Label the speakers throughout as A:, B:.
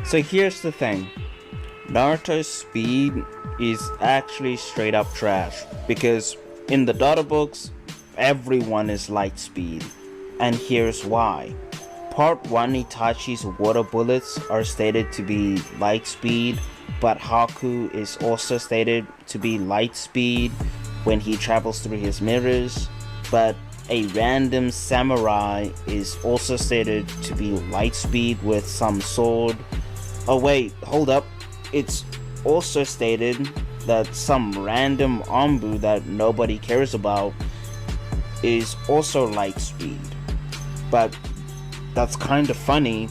A: So here's the thing. Naruto's speed is actually straight up trash because in the data books, everyone is light speed. And here's why. Part 1 Itachi's water bullets are stated to be light speed, but Haku is also stated to be light speed when he travels through his mirrors, but a random samurai is also stated to be light speed with some sword. Oh wait, hold up. It's also stated that some random Anbu that nobody cares about is also light speed. But that's kind of funny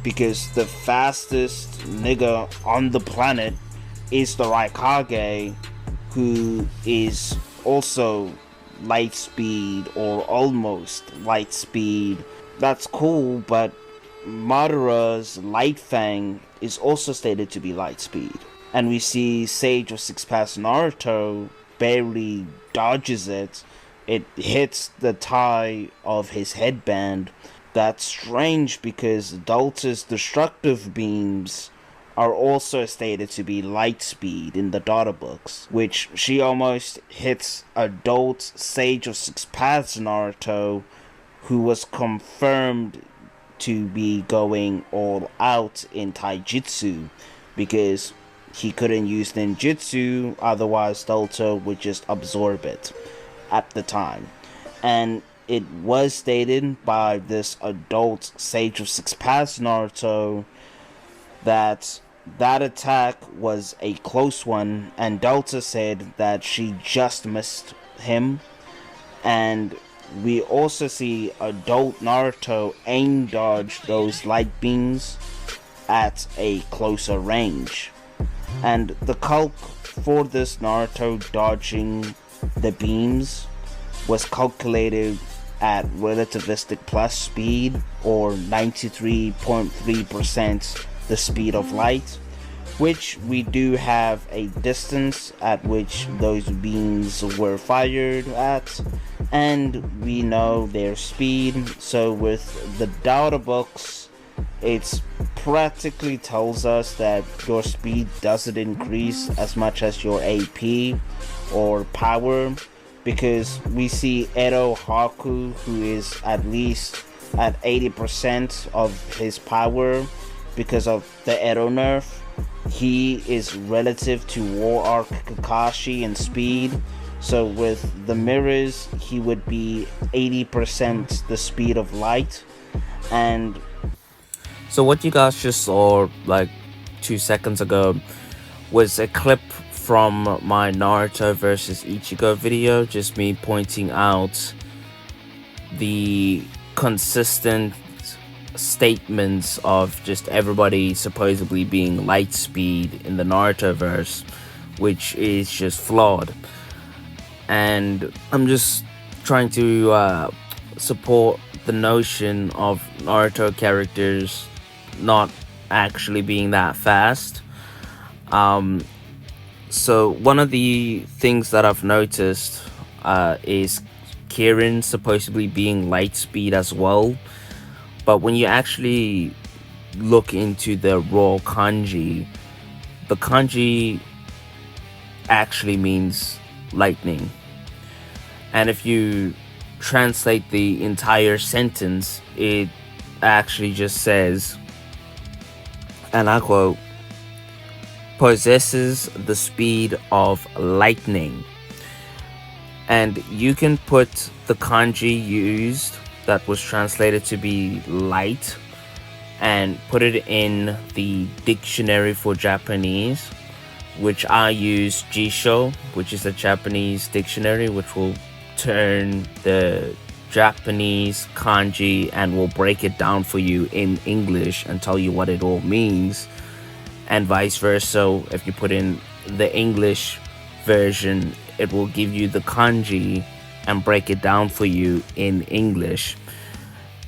A: because the fastest nigga on the planet is the Raikage, who is also light speed or almost light speed. That's cool, but Madara's Light Fang is also stated to be light speed. And we see Sage of Six Paths Naruto barely dodges it. It hits the tie of his headband. That's strange because Dalta's destructive beams are also stated to be light speed in the data books, which she almost hits adult Sage of Six Paths Naruto, who was confirmed to be going all out in taijutsu because he couldn't use ninjutsu, otherwise Dalta would just absorb it at the time. And it was stated by this adult Sage of Six Paths Naruto that attack was a close one, and Delta said that she just missed him. And we also see adult Naruto aim dodge those light beams at a closer range. And the calc for this Naruto dodging the beams was calculated at relativistic plus speed, or 93.3% the speed of light, which we do have a distance at which those beams were fired at, and we know their speed. So with the data books, it practically tells us that your speed doesn't increase as much as your AP or power, because we see Edo Haku, who is at least at 80% of his power because of the Edo nerf. He is relative to War Arc Kakashi in speed, so with the mirrors he would be 80% the speed of light. And
B: So what you guys just saw like 2 seconds ago was a clip from my Naruto versus Ichigo video, just me pointing out the consistent statements of just everybody supposedly being light speed in the Naruto verse, which is just flawed. And I'm just trying to support the notion of Naruto characters not actually being that fast. So one of the things that I've noticed is Kirin supposedly being light speed as well. But when you actually look into the raw kanji, the kanji actually means lightning. And if you translate the entire sentence, it actually just says, and I quote, possesses the speed of lightning. And you can put the kanji used that was translated to be light and put it in the dictionary for Japanese, which I use Jisho, which is a Japanese dictionary, which will turn the Japanese kanji and will break it down for you in English and tell you what it all means, and vice versa. If you put in the English version, it will give you the kanji and break it down for you in English,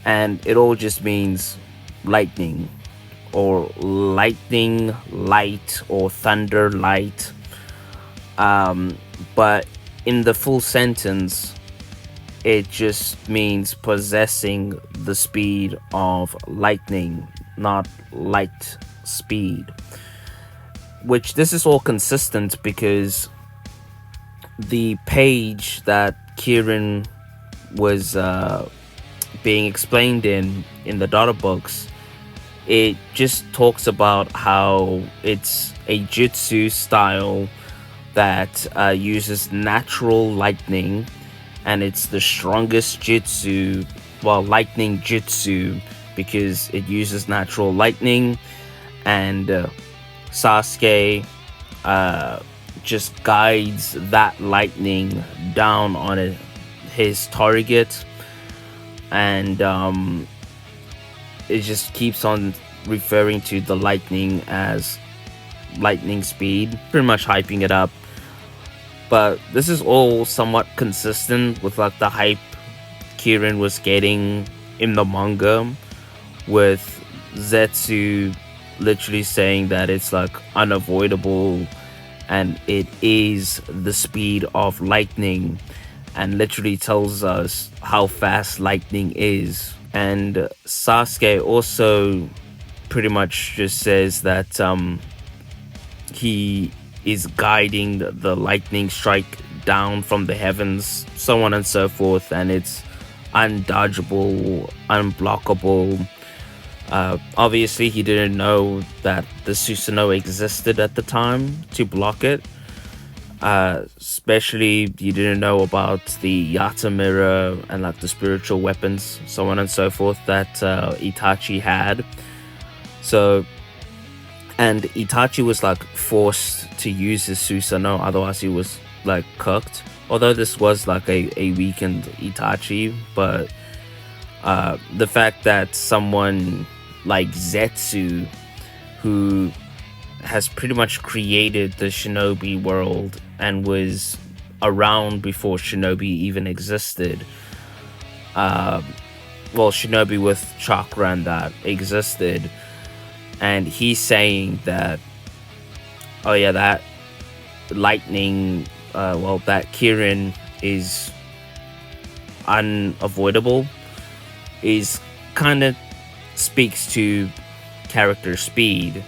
B: and it all just means lightning, or lightning light, or thunder light. But in the full sentence, it just means possessing the speed of lightning. not light speed. Which this is all consistent because the page that Kirin was being explained in the data books, it just talks about how it's a jutsu style that uses natural lightning, and it's the strongest jutsu, well, lightning jutsu, because it uses natural lightning. And Sasuke just guides that lightning down on his target, and it just keeps on referring to the lightning as lightning speed, pretty much hyping it up. But this is all somewhat consistent with like the hype Kirin was getting in the manga, with Zetsu literally saying that it's like unavoidable and it is the speed of lightning, and literally tells us how fast lightning is. And Sasuke also pretty much just says that he is guiding the lightning strike down from the heavens, so on and so forth, and it's undodgeable, unblockable. Obviously, he didn't know that the Susanoo existed at the time to block it. Especially, he didn't know about the Yata mirror and like the spiritual weapons, so on and so forth, that Itachi had. So, and Itachi was like forced to use his Susanoo, otherwise he was like cooked. Although this was like a weakened Itachi, but the fact that someone like Zetsu, who has pretty much created the shinobi world and was around before shinobi even existed, well, shinobi with chakra and that existed, and he's saying that, oh yeah, that lightning, that Kirin is unavoidable, is kind of speaks to character speed,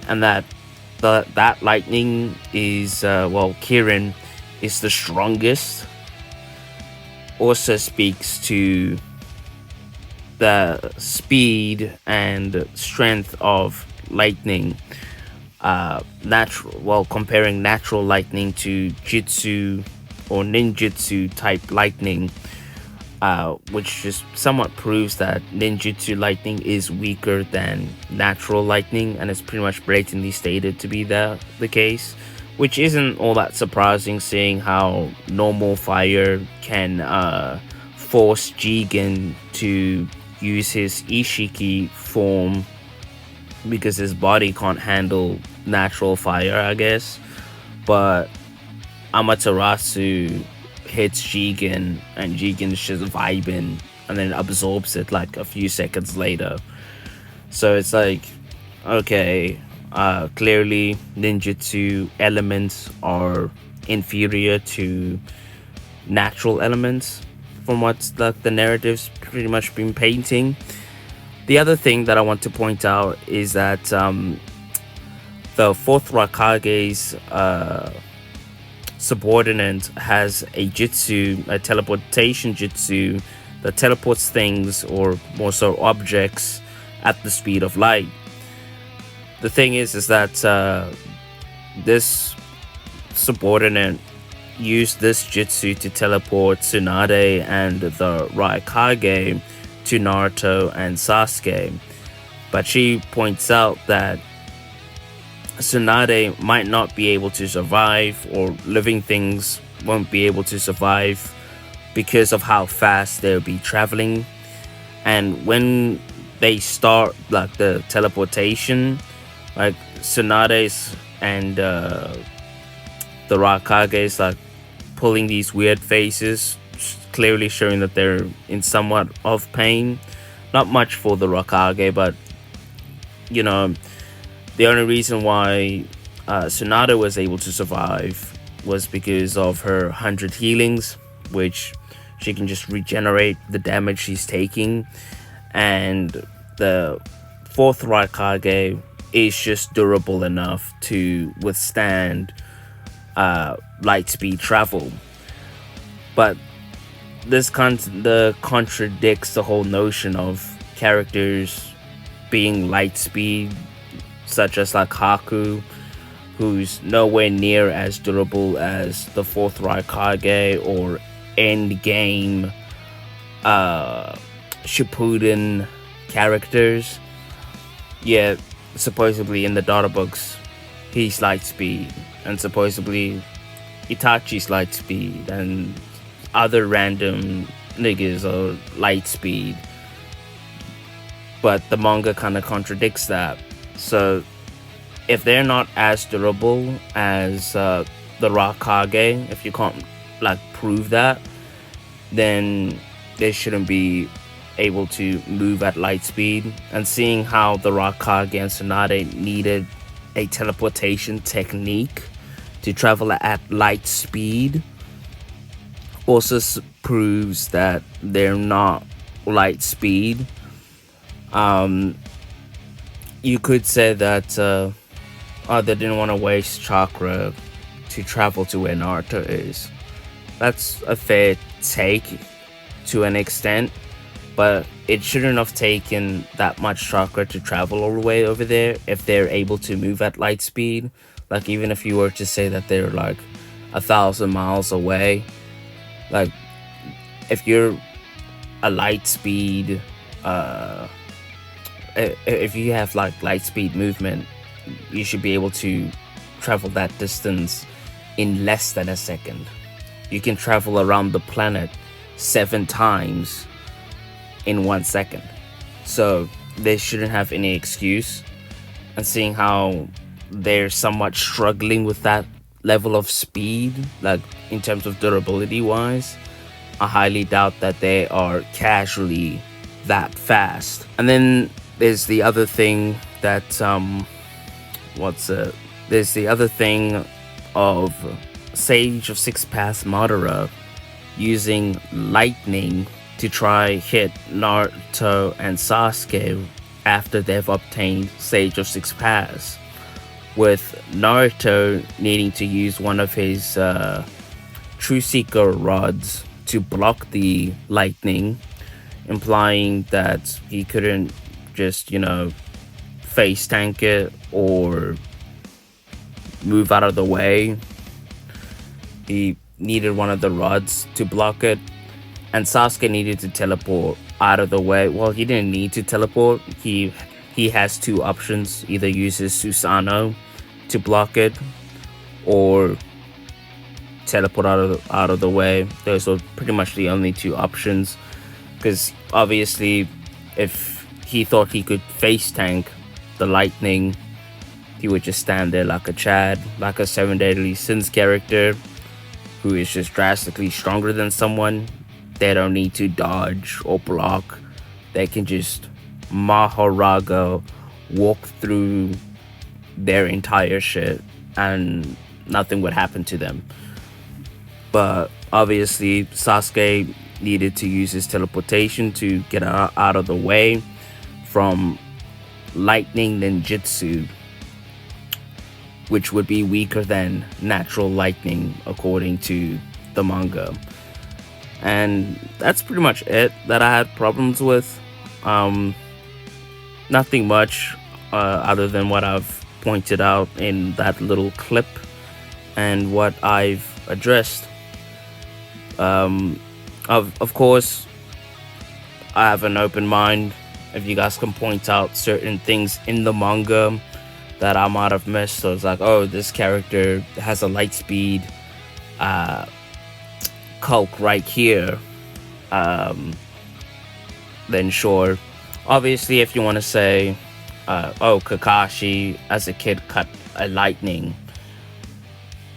B: and that that lightning is Kirin is the strongest, also speaks to the speed and strength of lightning. Comparing natural lightning to jutsu or ninjutsu type lightning, which just somewhat proves that ninjutsu lightning is weaker than natural lightning, and it's pretty much blatantly stated to be the case, which isn't all that surprising, seeing how normal fire can force Jigen to use his Ishiki form because his body can't handle natural fire, I guess. But Amaterasu hits Jigen, and Jigen's just vibing, and then absorbs it like a few seconds later. So it's like, okay, clearly ninjutsu elements are inferior to natural elements from what like the narrative's pretty much been painting. The other thing that I want to point out is that the fourth Rakage's subordinate has a jutsu, a teleportation jutsu, that teleports things, or more so objects, at the speed of light. The thing is that this subordinate used this jutsu to teleport Tsunade and the Raikage to Naruto and Sasuke. But she points out that Tsunade might not be able to survive, or living things won't be able to survive, because of how fast they'll be traveling. And when they start like the teleportation, like Tsunade's and the Rakage's like pulling these weird faces, clearly showing that they're in somewhat of pain. Not much for the Rakage, but you know, the only reason why Tsunade was able to survive was because of her 100 healings, which she can just regenerate the damage she's taking. And the fourth Raikage is just durable enough to withstand light speed travel. But the contradicts the whole notion of characters being light speed, such as like Haku, who's nowhere near as durable as the fourth Raikage, or Endgame Shippuden characters. Yeah, supposedly in the data books, he's light speed, and supposedly Itachi's light speed, and other random niggas are light speed. But the manga kind of contradicts that. So if they're not as durable as the Raikage, if you can't like prove that, then they shouldn't be able to move at light speed. And seeing how the Raikage and Tsunade needed a teleportation technique to travel at light speed also proves that they're not light speed. You could say that they didn't want to waste chakra to travel to where Naruto is. That's a fair take to an extent, but it shouldn't have taken that much chakra to travel all the way over there if they're able to move at light speed. Like, even if you were to say that they're like 1,000 miles away, like if you're a light speed, if you have like light speed movement, you should be able to travel that distance in less than a second. You can travel around the planet 7 times in 1 second. So they shouldn't have any excuse. And seeing how they're somewhat struggling with that level of speed, like in terms of durability wise, I highly doubt that they are casually that fast. And then there's the other thing that there's the other thing of Sage of Six Paths Madara using lightning to try hit Naruto and Sasuke after they've obtained Sage of Six Paths, with Naruto needing to use one of his True Seeker rods to block the lightning, implying that he couldn't just, face tank it or move out of the way. He needed one of the rods to block it, and Sasuke needed to teleport out of the way. Well, he didn't need to teleport. He has 2 options: either uses Susanoo to block it, or teleport out of the way. Those are pretty much the only 2 options, because obviously if he thought he could face tank the lightning, he would just stand there like a Chad, like a 7 Deadly Sins character who is just drastically stronger than someone. They don't need to dodge or block. They can just Maharaga walk through their entire shit and nothing would happen to them. But obviously Sasuke needed to use his teleportation to get out of the way from lightning ninjutsu, which would be weaker than natural lightning according to the manga. And that's pretty much it that I had problems with. Nothing much other than what I've pointed out in that little clip and what I've addressed. Of course, I have an open mind. If you guys can point out certain things in the manga that I might have missed, so it's like, oh, this character has a light speed Culk right here, then sure. Obviously, if you want to say, oh, Kakashi as a kid cut a lightning.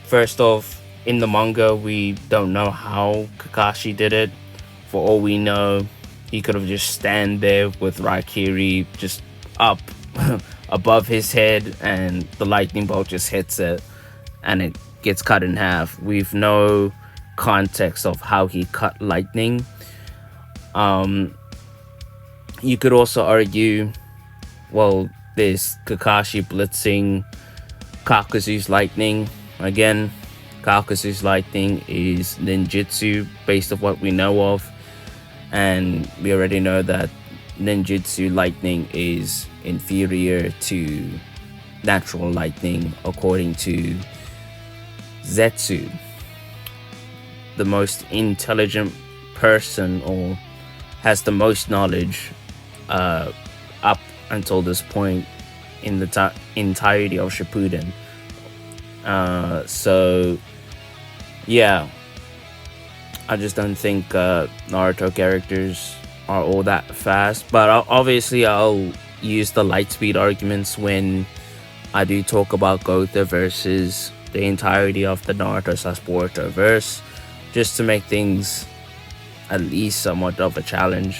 B: First off, in the manga, we don't know how Kakashi did it. For all we know, he could have just stand there with Raikiri just up above his head, and the lightning bolt just hits it, and it gets cut in half. We've no context of how he cut lightning. You could also argue well, there's Kakashi blitzing Kakuzu's lightning. Again, Kakuzu's lightning is ninjutsu based off what we know of, and we already know that ninjutsu lightning is inferior to natural lightning according to Zetsu, the most intelligent person or has the most knowledge up until this point in the entirety of Shippuden. So yeah, I just don't think Naruto characters are all that fast. But obviously, I'll use the light speed arguments when I do talk about Gotha versus the entirety of the Naruto Boruto verse, just to make things at least somewhat of a challenge.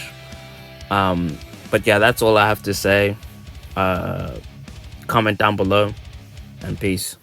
B: But yeah, that's all I have to say. Comment down below, and peace.